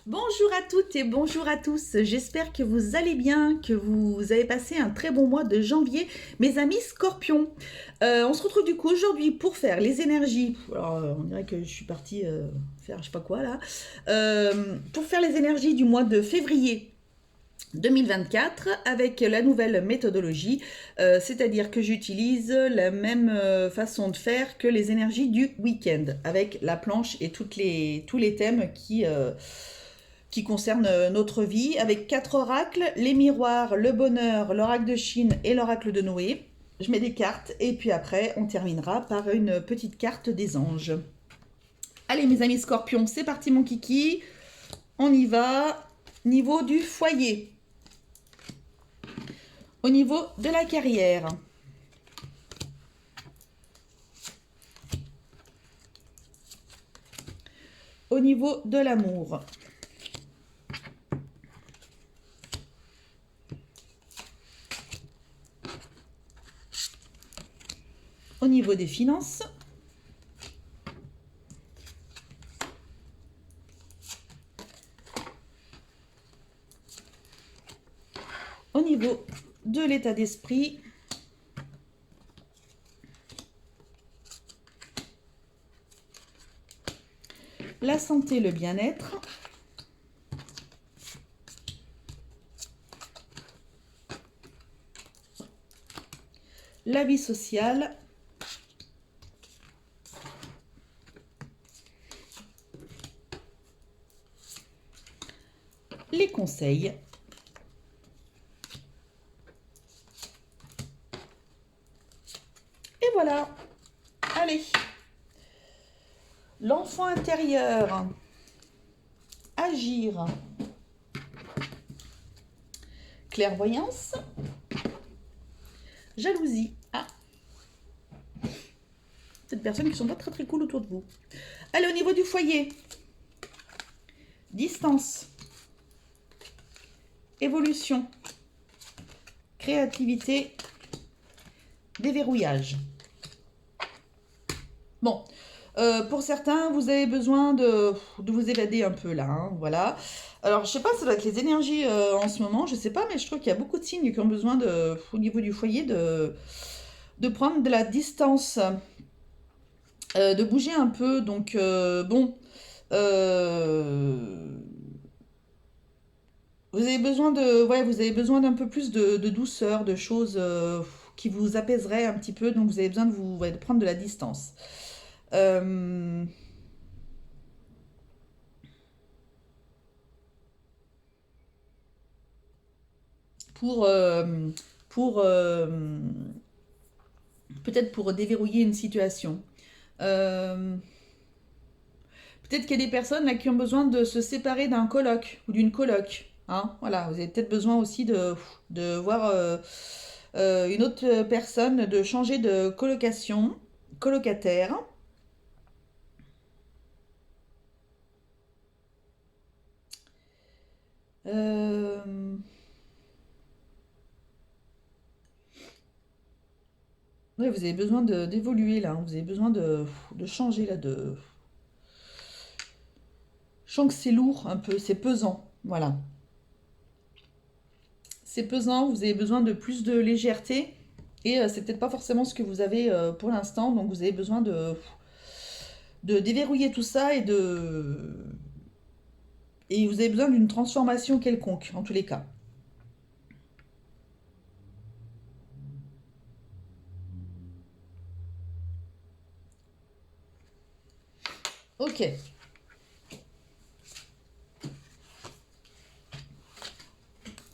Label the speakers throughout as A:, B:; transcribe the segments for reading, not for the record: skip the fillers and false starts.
A: Bonjour à toutes et bonjour à tous, j'espère que vous allez bien, que vous avez passé un très bon mois de janvier, mes amis scorpions. On se retrouve du coup aujourd'hui pour faire les énergies, alors on dirait que je suis partie faire je sais pas quoi là, pour faire les énergies du mois de février 2024 avec la nouvelle méthodologie, c'est-à-dire que j'utilise la même façon de faire que les énergies du week-end, avec la planche et tous les thèmes qui concernent notre vie, avec 4 oracles, les miroirs, le bonheur, l'oracle de Chine et l'oracle de Noé. Je mets des cartes et puis après on terminera par une petite carte des anges. Allez mes amis scorpions, c'est parti mon kiki, on y va. Niveau du foyer, au niveau de la carrière, au niveau de l'amour, au niveau des finances, au niveau de l'état d'esprit, la santé, le bien-être, la vie sociale, les conseils. Et voilà. Allez. L'enfant intérieur. Agir. Clairvoyance. Jalousie. Ah. C'est des personnes qui ne sont pas très très cool autour de vous. Allez, au niveau du foyer. Distance. Évolution. Créativité. Déverrouillage. Bon, pour certains, vous avez besoin de vous évader un peu là, hein, voilà. Alors, je sais pas, ça doit être les énergies en ce moment, je sais pas, mais je trouve qu'il y a beaucoup de signes qui ont besoin au niveau du foyer de prendre de la distance, de bouger un peu. Donc, bon, euh, vous avez besoin ouais, vous avez besoin d'un peu plus de douceur, de choses qui vous apaiseraient un petit peu. Donc, vous avez besoin ouais, de prendre de la distance. Euh, pour, euh, pour peut-être pour déverrouiller une situation. Euh, Peut-être qu'il y a des personnes là qui ont besoin de se séparer d'un coloc ou d'une coloc. Hein, voilà, vous avez peut-être besoin aussi de voir une autre personne, de changer de colocation, colocataire. Euh, ouais, vous avez besoin d'évoluer là, hein, vous avez besoin de changer là, je sens que c'est lourd un peu, c'est pesant, voilà. C'est pesant, vous avez besoin de plus de légèreté et c'est peut-être pas forcément ce que vous avez pour l'instant, donc vous avez besoin de déverrouiller tout ça et vous avez besoin d'une transformation quelconque en tous les cas. Ok.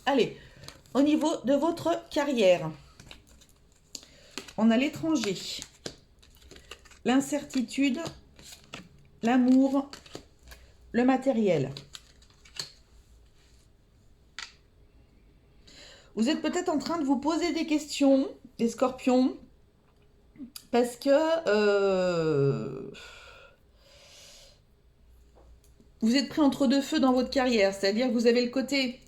A: Allez, au niveau de votre carrière, on a l'étranger, l'incertitude, l'amour, le matériel. Vous êtes peut-être en train de vous poser des questions, les scorpions, parce que vous êtes pris entre deux feux dans votre carrière. C'est-à-dire que vous avez le côté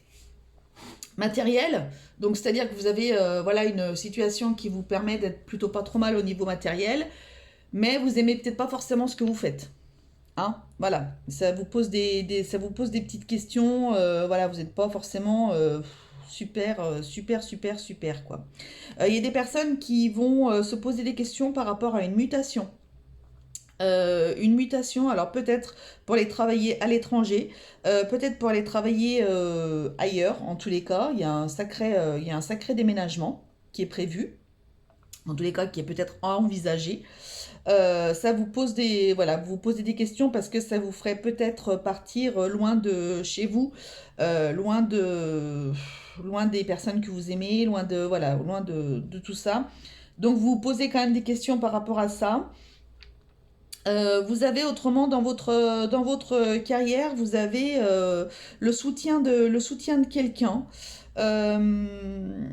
A: matériel, donc c'est-à-dire que vous avez voilà, une situation qui vous permet d'être plutôt pas trop mal au niveau matériel, mais vous aimez peut-être pas forcément ce que vous faites. Hein, voilà, ça vous pose ça vous pose des petites questions, voilà, vous n'êtes pas forcément super, super, super, super, quoi. Il y a des personnes qui vont se poser des questions par rapport à une mutation. Une mutation, alors peut-être pour aller travailler à l'étranger, peut-être pour aller travailler ailleurs, en tous les cas, il y a un sacré déménagement qui est prévu, en tous les cas qui est peut-être envisagé. Ça vous pose voilà, vous vous posez des questions parce que ça vous ferait peut-être partir loin de chez vous, loin loin des personnes que vous aimez, voilà, loin de tout ça. Donc vous vous posez quand même des questions par rapport à ça. Vous avez autrement dans votre carrière, vous avez le soutien de quelqu'un. Euh,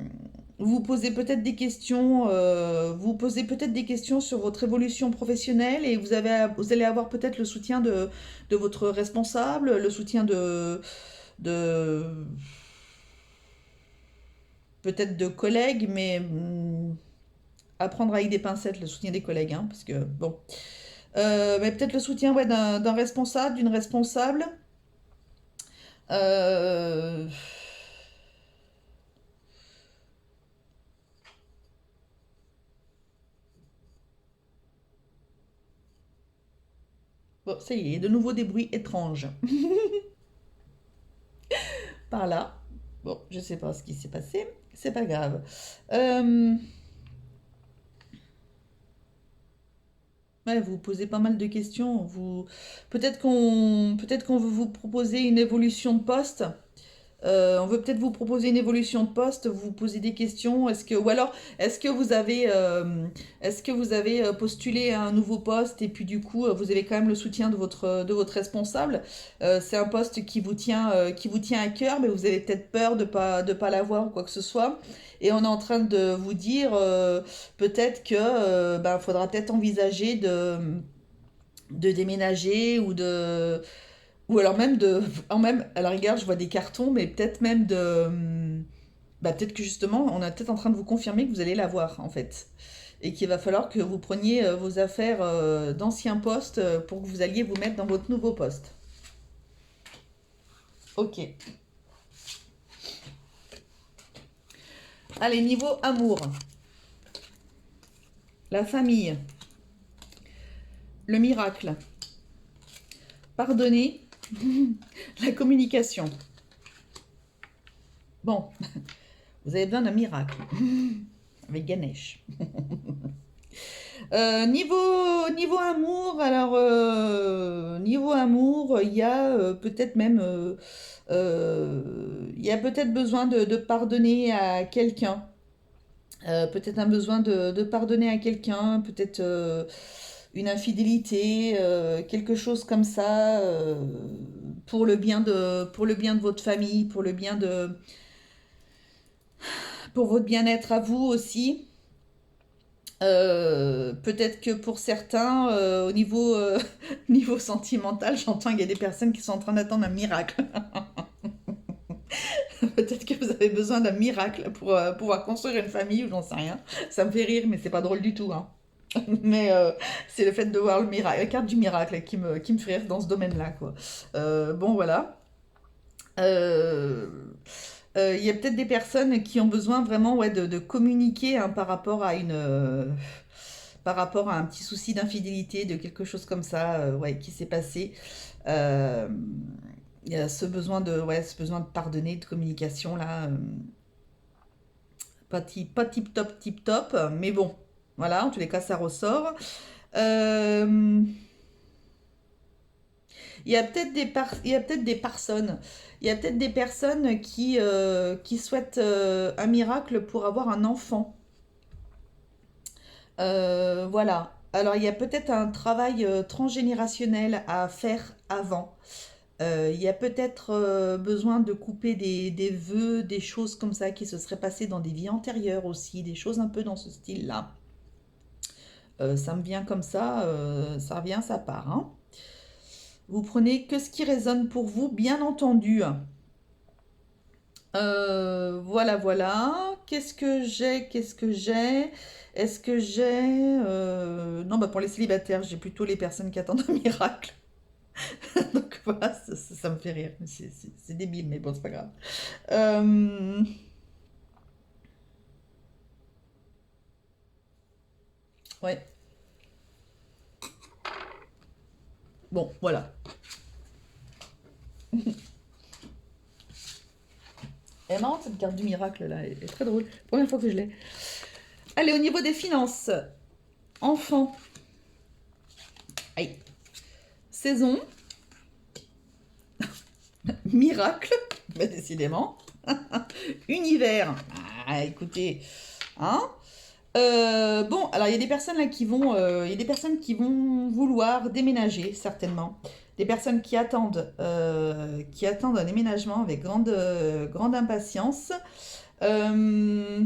A: vous posez peut-être des questions, vous posez peut-être des questions sur votre évolution professionnelle et vous allez avoir peut-être le soutien de votre responsable, le soutien de peut-être de collègues, mais à prendre avec des pincettes le soutien des collègues, hein, parce que bon. Mais peut-être le soutien, ouais, d'un responsable, d'une responsable. Euh, Bon, ça y est, de nouveau des bruits étranges par là. Bon, je sais pas ce qui s'est passé, c'est pas grave. Euh, Ouais, vous posez pas mal de questions. Peut-être qu'on veut vous proposer une évolution de poste. On veut peut-être vous proposer une évolution de poste, vous posez des questions, ou alors est-ce que vous avez postulé à un nouveau poste et puis du coup vous avez quand même le soutien de votre responsable. C'est un poste qui vous tient à cœur, mais vous avez peut-être peur de pas l'avoir ou quoi que ce soit. Et on est en train de vous dire peut-être que ben, faudra peut-être envisager de déménager ou alors même même, à la rigueur, je vois des cartons, mais peut-être même bah, peut-être que justement, on est peut-être en train de vous confirmer que vous allez l'avoir, en fait. Et qu'il va falloir que vous preniez vos affaires d'anciens postes pour que vous alliez vous mettre dans votre nouveau poste. Ok. Allez, niveau amour. La famille. Le miracle. Pardonner. La communication. Bon, vous avez besoin d'un miracle. Avec Ganesh. Niveau amour, alors niveau amour, il y a peut-être même il y a peut-être besoin de pardonner à quelqu'un. Peut-être un besoin de pardonner à quelqu'un, peut-être une infidélité, quelque chose comme ça, pour le bien de votre famille, pour votre bien-être à vous aussi. Peut-être que pour certains, au niveau, niveau sentimental, j'entends qu'il y a des personnes qui sont en train d'attendre un miracle. Peut-être que vous avez besoin d'un miracle pour pouvoir construire une famille ou j'en sais rien. Ça me fait rire, mais c'est pas drôle du tout, hein. Mais c'est le fait de voir le miracle, la carte du miracle qui me fait rire dans ce domaine-là, quoi. Bon, voilà. Euh, Il y a peut-être des personnes qui ont besoin vraiment ouais, de communiquer hein, par rapport à un petit souci d'infidélité, de quelque chose comme ça ouais, qui s'est passé. Euh, il y a ouais, ce besoin de pardonner, de communication là. Pas tip top, tip top, mais bon, voilà, en tous les cas, ça ressort. Euh, il y a peut-être des personnes, il y a peut-être des personnes qui souhaitent un miracle pour avoir un enfant. Voilà. Alors, il y a peut-être un travail transgénérationnel à faire avant. Il y a peut-être besoin de couper des vœux, des choses comme ça qui se seraient passées dans des vies antérieures aussi, des choses un peu dans ce style-là. Ça me vient comme ça revient, ça part. Hein. Vous prenez que ce qui résonne pour vous, bien entendu. Voilà, voilà. Qu'est-ce que j'ai? Qu'est-ce que j'ai? Est-ce que j'ai... Non, bah pour les célibataires, j'ai plutôt les personnes qui attendent un miracle. Donc voilà, ça me fait rire. C'est débile, mais bon, c'est pas grave. Euh, ouais, bon, voilà. Elle est marrante cette carte du miracle là, elle est très drôle. Première fois que je l'ai. Allez, au niveau des finances, enfant, aïe, saison, miracle, bah, décidément, univers. Ah, écoutez, hein. Bon, alors il y a des personnes là il y a des personnes qui vont vouloir déménager certainement, des personnes qui attendent un déménagement avec grande impatience. Euh,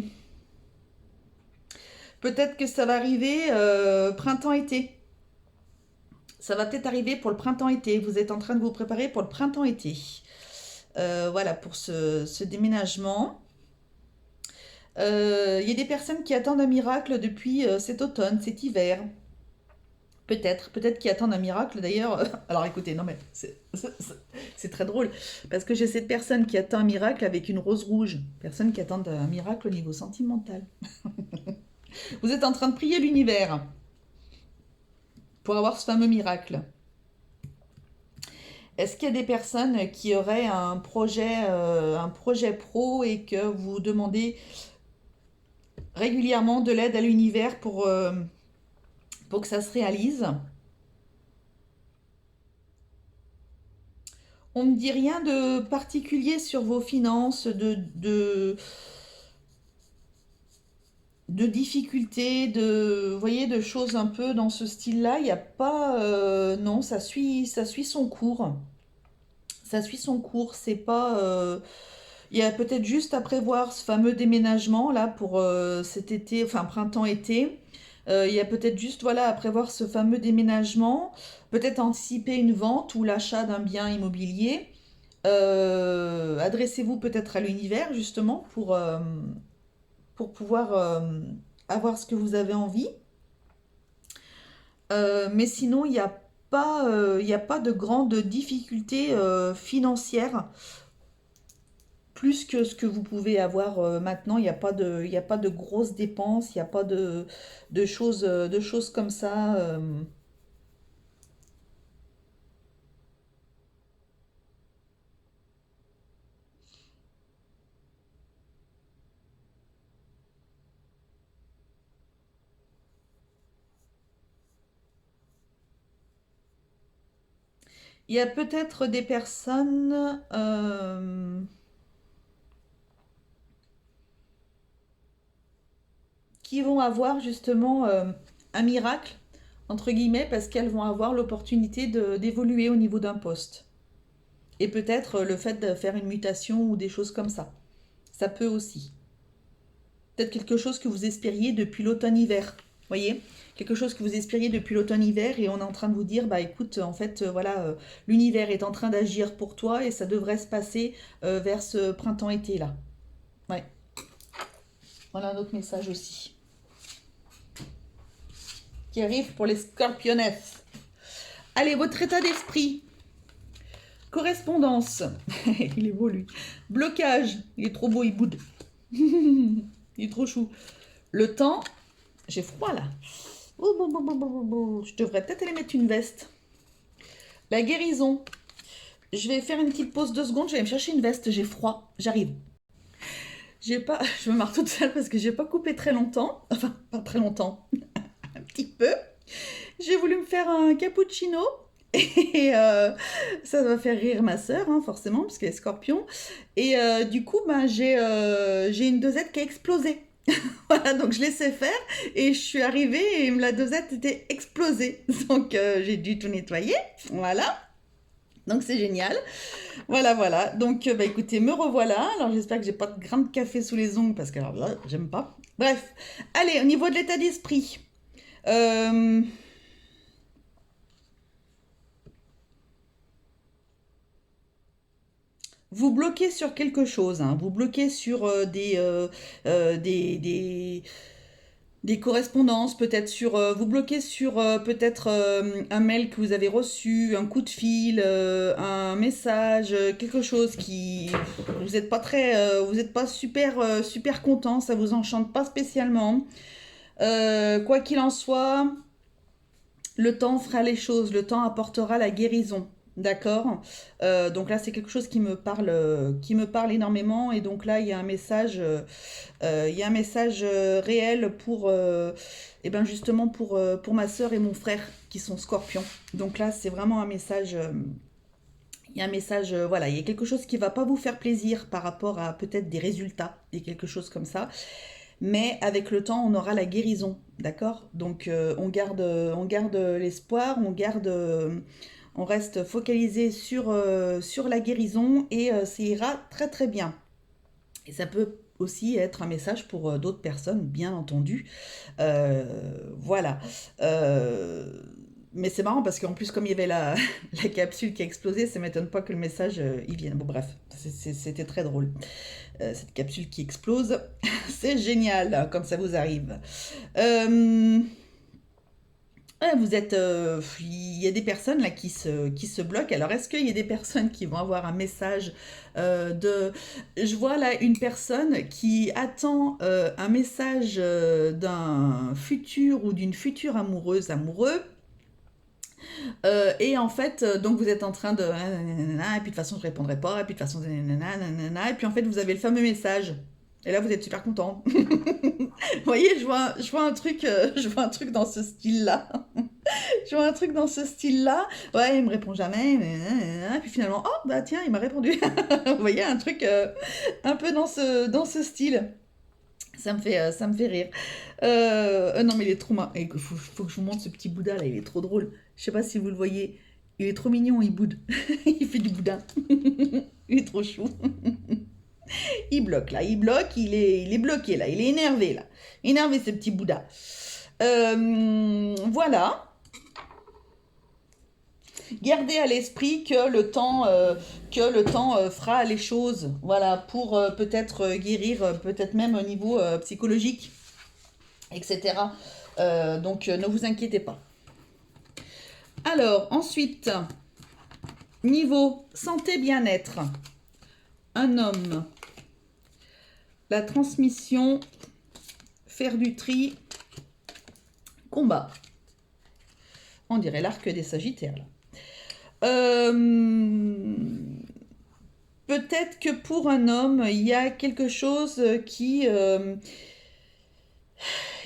A: Peut-être que ça va arriver printemps-été. Ça va peut-être arriver pour le printemps-été. Vous êtes en train de vous préparer pour le printemps-été. Voilà pour ce déménagement. Il y a des personnes qui attendent un miracle depuis cet automne, cet hiver. Peut-être qui attendent un miracle d'ailleurs. Alors écoutez, non mais c'est très drôle parce que j'ai cette personne qui attend un miracle avec une rose rouge. Personne qui attend un miracle au niveau sentimental. Vous êtes en train de prier l'univers pour avoir ce fameux miracle. Est-ce qu'il y a des personnes qui auraient un projet pro et que vous demandez régulièrement de l'aide à l'univers pour que ça se réalise? On ne dit rien de particulier sur vos finances, de difficultés, vous voyez, de choses un peu dans ce style-là. Il n'y a pas, non, ça suit son cours. Ça suit son cours. C'est pas, il y a peut-être juste à prévoir ce fameux déménagement là pour cet été, enfin printemps-été. Il y a peut-être juste voilà à prévoir ce fameux déménagement, peut-être anticiper une vente ou l'achat d'un bien immobilier. Adressez-vous peut-être à l'univers justement pour pouvoir avoir ce que vous avez envie. Mais sinon, il y a pas de grandes difficultés financières plus que ce que vous pouvez avoir maintenant. Il y a pas de grosses dépenses, il n'y a pas de choses comme ça. Il y a peut-être des personnes qui vont avoir justement un miracle, entre guillemets, parce qu'elles vont avoir l'opportunité d'évoluer au niveau d'un poste. Et peut-être le fait de faire une mutation ou des choses comme ça. Ça peut aussi. Peut-être quelque chose que vous espériez depuis l'automne-hiver. Voyez, quelque chose que vous espériez depuis l'automne-hiver et on est en train de vous dire, bah écoute, en fait, voilà, l'univers est en train d'agir pour toi et ça devrait se passer vers ce printemps-été là. Ouais, voilà un autre message aussi qui arrive pour les scorpionnesses. Allez, votre état d'esprit. Correspondance. Il est beau lui. Blocage. Il est trop beau, il boude. Il est trop chou. Le temps. J'ai froid là. Je devrais peut-être aller mettre une veste. La guérison. Je vais faire une petite pause 2 secondes. Je vais me chercher une veste. J'ai froid. J'arrive. J'ai pas. Je me marre toute seule parce que j'ai pas coupé très longtemps. Enfin, pas très longtemps. Un petit peu. J'ai voulu me faire un cappuccino. Et ça va faire rire ma sœur, hein, forcément, parce qu'elle est scorpion. Et du coup, ben, j'ai une dosette qui a explosé. Voilà, donc je laissais faire et je suis arrivée et la dosette était explosée. Donc j'ai dû tout nettoyer. Voilà. Donc c'est génial. Voilà, voilà. Donc bah, écoutez, me revoilà. Alors j'espère que j'ai pas de grain de café sous les ongles parce que alors là, j'aime pas. Bref. Allez, au niveau de l'état d'esprit. Euh, Vous bloquez sur quelque chose, hein. Vous bloquez sur des des correspondances, peut-être sur, vous bloquez sur peut-être un mail que vous avez reçu, un coup de fil, un message, quelque chose qui vous n'êtes pas très, vous n'êtes pas super super content, ça vous enchante pas spécialement. Quoi qu'il en soit, le temps fera les choses, le temps apportera la guérison. D'accord. Donc là, c'est quelque chose qui me parle énormément. Et donc là, il y a un message réel et ben justement pour ma sœur et mon frère qui sont scorpions. Donc là, c'est vraiment un message. Il y a un message, voilà, il y a quelque chose qui va pas vous faire plaisir par rapport à peut-être des résultats et quelque chose comme ça. Mais avec le temps, on aura la guérison, d'accord. Donc on garde l'espoir, on reste focalisé sur la guérison et ça ira très très bien. Et ça peut aussi être un message pour d'autres personnes, bien entendu. Voilà. Euh, mais c'est marrant parce qu'en plus, comme il y avait la capsule qui a explosé, ça m'étonne pas que le message y vienne. Bon, bref, c'était très drôle. Cette capsule qui explose, c'est génial hein, quand ça vous arrive. Euh, Ouais, il y a des personnes là qui se bloquent. Alors, est-ce qu'il y a des personnes qui vont avoir un message de... Je vois là une personne qui attend un message d'un futur ou d'une future amoureuse, amoureux. Et en fait, donc vous êtes en train de... Et puis de toute façon, je répondrai pas. Et puis de toute façon, et puis en fait, vous avez le fameux message. Et là, vous êtes super content. Vous voyez, je vois un truc, je vois un truc dans ce style-là. Je vois un truc dans ce style-là. Ouais, il me répond jamais. Et puis finalement, oh, bah tiens, il m'a répondu. Vous voyez, un truc un peu dans ce style. Ça me fait rire. Non, mais il est trop marrant. Faut que je vous montre ce petit Bouddha là, il est trop drôle. Je sais pas si vous le voyez. Il est trop mignon, il boude. Il fait du Bouddha. Il est trop chou. Il bloque là, il est bloqué là, il est énervé là. Énervé ce petit Bouddha. Voilà. Gardez à l'esprit que le temps fera les choses, voilà, pour peut-être guérir, peut-être même au niveau psychologique, etc. Donc ne vous inquiétez pas. Alors ensuite, niveau santé bien-être, un homme, la transmission, faire du tri, combat. On dirait l'arc des Sagittaires là. Peut-être que pour un homme, il y a quelque chose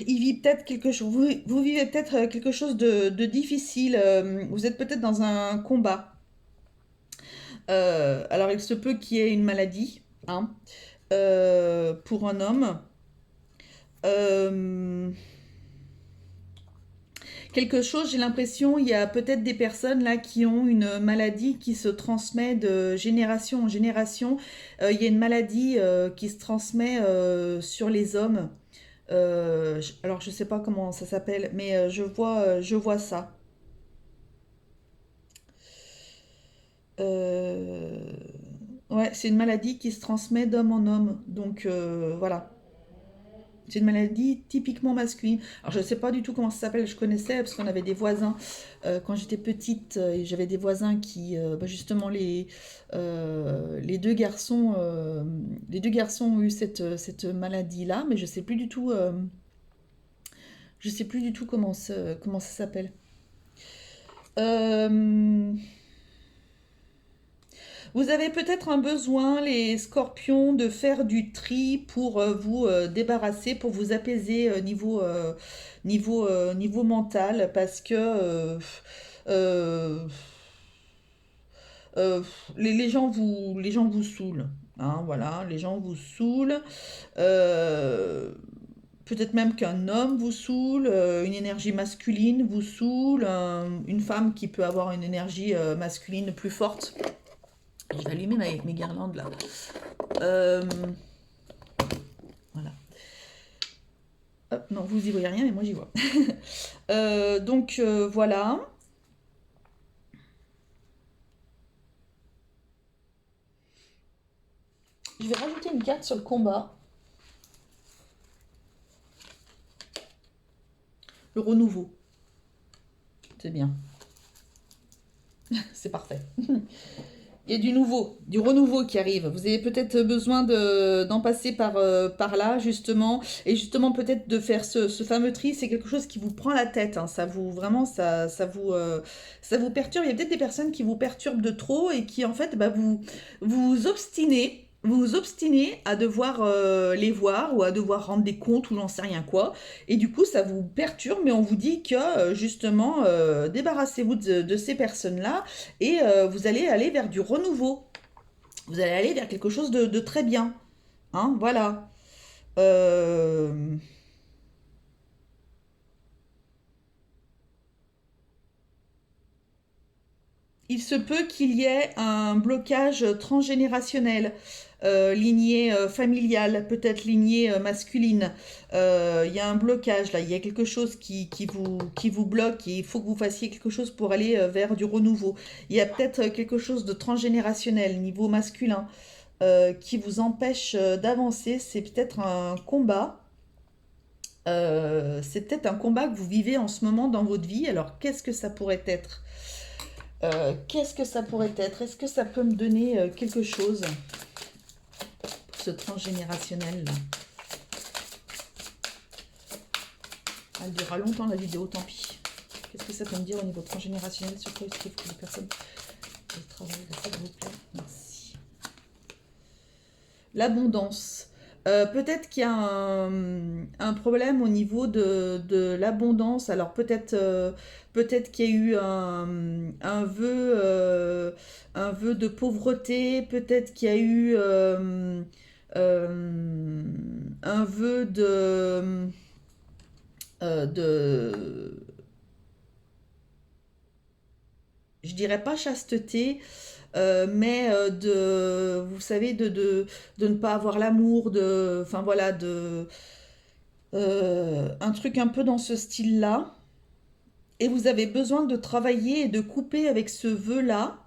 A: il vit peut-être quelque chose, vous vivez peut-être quelque chose de difficile, vous êtes peut-être dans un combat. Alors il se peut qu'il y ait une maladie, hein, pour un homme. Euh, Quelque chose, j'ai l'impression, il y a peut-être des personnes là qui ont une maladie qui se transmet de génération en génération. Il y a une maladie qui se transmet sur les hommes. Alors je sais pas comment ça s'appelle, mais je vois ça. Euh, Ouais, c'est une maladie qui se transmet d'homme en homme. Donc voilà. C'est une maladie typiquement masculine. Alors je ne sais pas du tout comment ça s'appelle, je connaissais parce qu'on avait des voisins quand j'étais petite et j'avais des voisins qui bah, justement les deux garçons ont eu cette maladie-là, mais je sais plus du tout comment ça s'appelle. Euh, Vous avez peut-être un besoin, les scorpions, de faire du tri pour vous débarrasser, pour vous apaiser niveau mental, parce que euh, euh, les gens vous saoulent. Hein, voilà, les gens vous saoulent. Euh, Peut-être même qu'un homme vous saoule, une énergie masculine vous saoule, une femme qui peut avoir une énergie masculine plus forte. Je vais allumer mes guirlandes là. Euh, voilà. Hop, non, vous y voyez rien, mais moi j'y vois. Donc voilà. Je vais rajouter une carte sur le combat. le renouveau. C'est bien. C'est parfait. Il y a du nouveau, du renouveau qui arrive. Vous avez peut-être besoin d'en passer par là, justement. Et justement, peut-être de faire ce fameux tri. C'est quelque chose qui vous prend la tête, hein. Ça vous, vraiment, ça vous perturbe. Il y a peut-être des personnes qui vous perturbent de trop et qui, en fait, bah, vous obstinez. Vous vous obstinez à devoir les voir ou à devoir rendre des comptes ou j'en sais rien quoi. Et du coup, ça vous perturbe, mais on vous dit que, justement, débarrassez-vous de ces personnes-là et vous allez aller vers du renouveau. Vous allez aller vers quelque chose de très bien. Hein, voilà. Euh, il se peut qu'il y ait un blocage transgénérationnel, lignée familiale, peut-être lignée masculine. Il y a un blocage là, il y a quelque chose qui vous bloque et il faut que vous fassiez quelque chose pour aller vers du renouveau. Il y a peut-être quelque chose de transgénérationnel, niveau masculin, qui vous empêche d'avancer. C'est peut-être un combat. C'est peut-être un combat que vous vivez en ce moment dans votre vie. Alors, qu'est-ce que ça pourrait être? Qu'est-ce que ça pourrait être? Est-ce que ça peut me donner quelque chose pour ce transgénérationnel là? Elle durera longtemps la vidéo, tant pis. Qu'est-ce que ça peut me dire au niveau transgénérationnel? Sur quoi il faut que les personnes travaillent, s'il vous plaît? Merci. L'abondance. Peut-être qu'il y a un problème au niveau de l'abondance. Alors peut-être qu'il y a eu un vœu de pauvreté. Peut-être qu'il y a eu un vœu de, je dirais pas chasteté, mais vous savez, de ne pas avoir l'amour, enfin voilà, un truc un peu dans ce style-là. Et vous avez besoin de travailler et de couper avec ce vœu-là.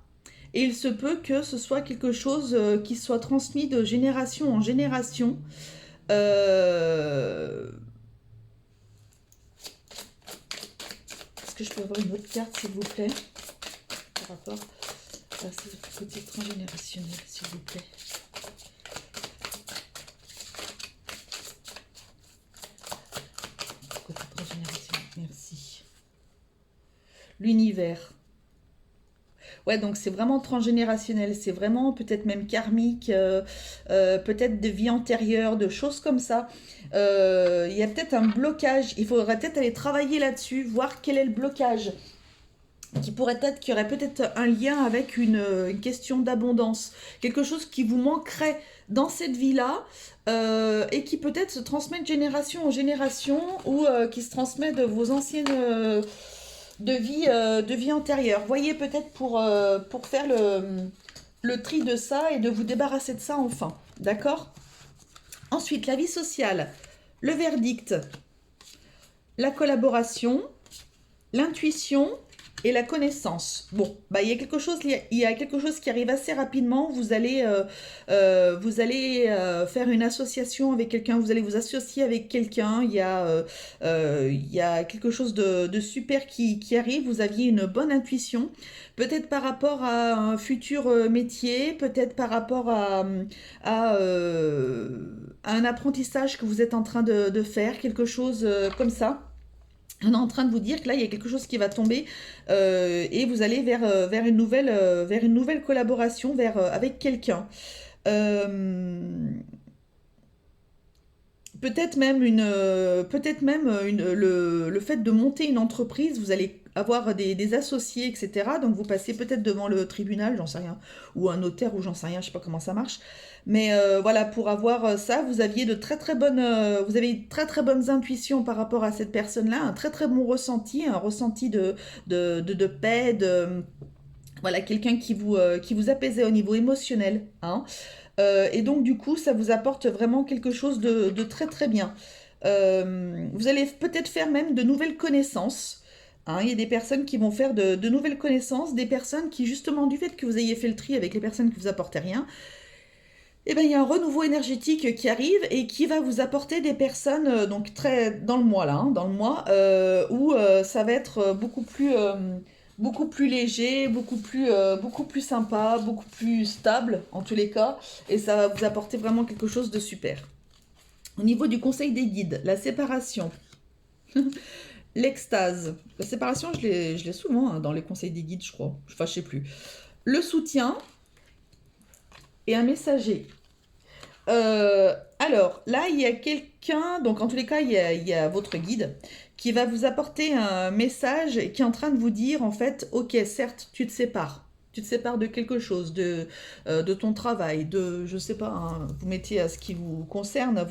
A: Et il se peut que ce soit quelque chose qui soit transmis de génération en génération. Est-ce que je peux avoir une autre carte, s'il vous plaît, par rapport à ce côté transgénérationnel, s'il vous plaît? Côté transgénérationnel, merci. L'univers. Ouais, donc c'est vraiment transgénérationnel, c'est vraiment peut-être même karmique, peut-être de vie antérieure, de choses comme ça. Il y a peut-être un blocage, il faudrait peut-être aller travailler là-dessus, voir quel est le blocage. Qui pourrait être, qui aurait peut-être un lien avec une question d'abondance, quelque chose qui vous manquerait dans cette vie-là et qui peut-être se transmet de génération en génération ou qui se transmet de vos anciennes de vie antérieure. Voyez peut-être pour faire le tri de ça et de vous débarrasser de ça enfin. D'accord? Ensuite, la vie sociale, le verdict, la collaboration, l'intuition et la connaissance. Bon, bah, il y a quelque chose qui arrive assez rapidement. Vous allez faire une association avec quelqu'un. Vous allez vous associer avec quelqu'un. Il y a quelque chose de super qui arrive. Vous aviez une bonne intuition. Peut-être par rapport à un futur métier. Peut-être par rapport à un apprentissage que vous êtes en train de faire. Quelque chose comme ça. On est en train de vous dire que là, il y a quelque chose qui va tomber et vous allez vers une nouvelle collaboration avec quelqu'un. Euh, le fait de monter une entreprise, vous allez avoir des associés, etc. Donc vous passez peut-être devant le tribunal, j'en sais rien, ou un notaire, ou j'en sais rien, je sais pas comment ça marche. Mais voilà, pour avoir ça, vous aviez vous avez de très très bonnes intuitions par rapport à cette personne-là, un très très bon ressenti, un ressenti de paix, voilà, quelqu'un qui vous apaisait au niveau émotionnel, hein. Et donc, du coup, ça vous apporte vraiment quelque chose de très très bien. Vous allez peut-être faire même de nouvelles connaissances. Hein. Il y a des personnes qui vont faire de nouvelles connaissances, des personnes qui, justement, du fait que vous ayez fait le tri avec les personnes qui vous apportaient rien, Eh ben, il y a un renouveau énergétique qui arrive et qui va vous apporter des personnes, donc très dans le mois là, hein, dans le mois, où ça va être beaucoup plus léger, beaucoup plus sympa, beaucoup plus stable en tous les cas, et ça va vous apporter vraiment quelque chose de super. Au niveau du conseil des guides, la séparation, l'extase. La séparation, je l'ai souvent hein, dans les conseils des guides, je crois. Enfin, je sais plus. Le soutien et un messager. Alors, là, il y a quelqu'un, donc en tous les cas, il y a votre guide qui va vous apporter un message qui est en train de vous dire, en fait, ok, certes, tu te sépares. Tu te sépares de quelque chose, de ton travail, de, je sais pas, hein, vous mettez à ce qui vous concerne,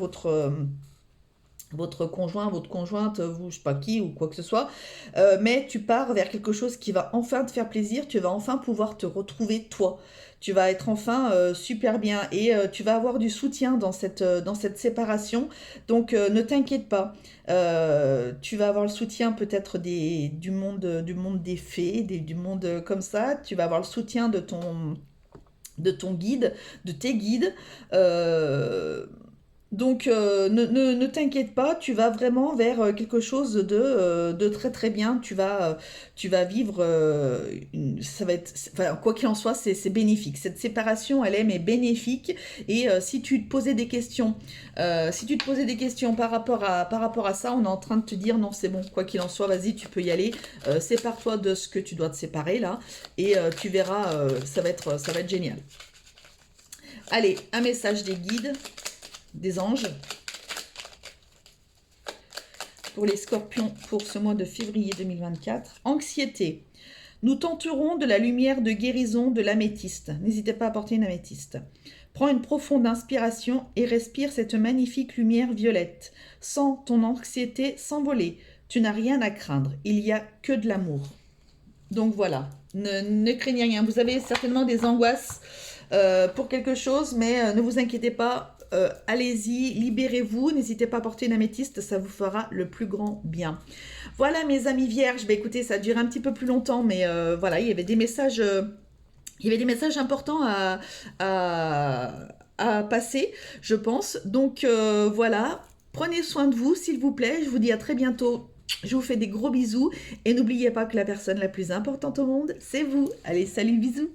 A: votre conjoint, votre conjointe, vous, je sais pas qui ou quoi que ce soit, mais tu pars vers quelque chose qui va enfin te faire plaisir, tu vas enfin pouvoir te retrouver toi. Tu vas être enfin super bien et tu vas avoir du soutien dans cette séparation. Donc ne t'inquiète pas. Tu vas avoir le soutien peut-être du monde des fées, du monde comme ça. Tu vas avoir le soutien de ton guide, de tes guides. Donc, ne t'inquiète pas, tu vas vraiment vers quelque chose de très très bien. Tu vas vivre, ça va être, enfin, quoi qu'il en soit, c'est bénéfique. Cette séparation, elle est mais bénéfique. Et si tu te posais des questions, si tu te posais des questions par rapport à ça, on est en train de te dire non, c'est bon, quoi qu'il en soit, vas-y, tu peux y aller. Sépare-toi de ce que tu dois te séparer là, et tu verras, ça va être génial. Allez, un message des guides des anges pour les scorpions pour ce mois de février 2024. Anxiété. Nous tenterons de la lumière de guérison de l'améthyste. N'hésitez pas à porter une améthyste. Prends une profonde inspiration et respire cette magnifique lumière violette. Sens ton anxiété s'envoler. Tu n'as rien à craindre. Il n'y a que de l'amour. Donc voilà, ne craignez rien. Vous avez certainement des angoisses pour quelque chose, mais ne vous inquiétez pas. Allez-y, libérez-vous. N'hésitez pas à porter une améthyste, ça vous fera le plus grand bien. Voilà mes amis vierges. Bah, écoutez, ça a duré un petit peu plus longtemps, mais voilà, il y avait des messages. Il y avait des messages importants à passer, je pense. Donc voilà, prenez soin de vous, s'il vous plaît. Je vous dis à très bientôt. Je vous fais des gros bisous. Et n'oubliez pas que la personne la plus importante au monde, c'est vous. Allez, salut, bisous.